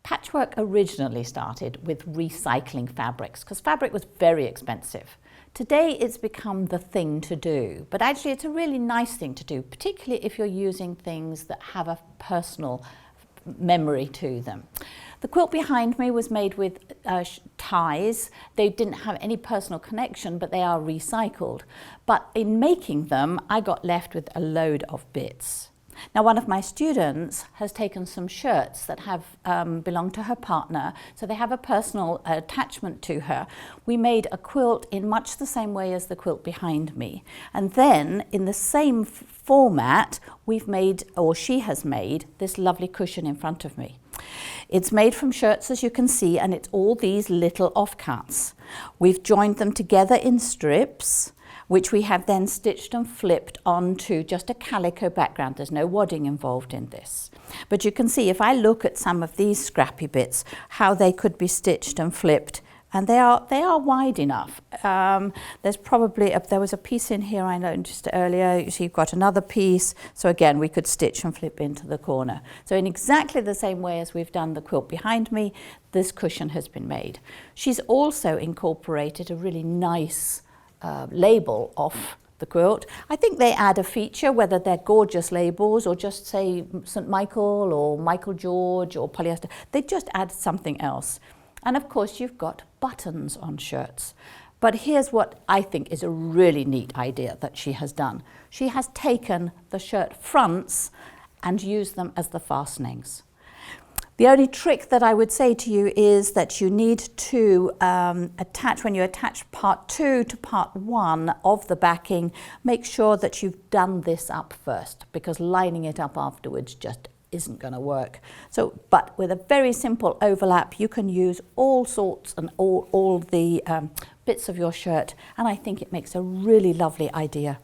Patchwork originally started with recycling fabrics because fabric was very expensive. Today it's become the thing to do, but actually it's a really nice thing to do, particularly if you're using things that have a personal memory to them. The quilt behind me was made with ties. They didn't have any personal connection, but they are recycled. But in making them, I got left with a load of bits. Now, one of my students has taken some shirts that have belonged to her partner, so they have a personal attachment to her. We made a quilt in much the same way as the quilt behind me. And then, in the same format, we've made, or she has made, this lovely cushion in front of me. It's made from shirts, as you can see, and it's all these little offcuts. We've joined them together in strips, which we have then stitched and flipped onto just a calico background. There's no wadding involved in this. But you can see, if I look at some of these scrappy bits, how they could be stitched and flipped, and they are wide enough. There's probably, there was a piece in here I noticed earlier, you see you've got another piece, so again we could stitch and flip into the corner. So in exactly the same way as we've done the quilt behind me, this cushion has been made. She's also incorporated a really nice label off the quilt. I think they add a feature, whether they're gorgeous labels or just say St. Michael or Michael George or polyester, they just add something else. And of course you've got buttons on shirts. But here's what I think is a really neat idea that she has done. She has taken the shirt fronts and used them as the fastenings. The only trick that I would say to you is that you need to attach, when you attach part 2 to part 1 of the backing, make sure that you've done this up first, because lining it up afterwards just isn't going to work. So, but with a very simple overlap, you can use all sorts and all the bits of your shirt, and I think it makes a really lovely idea.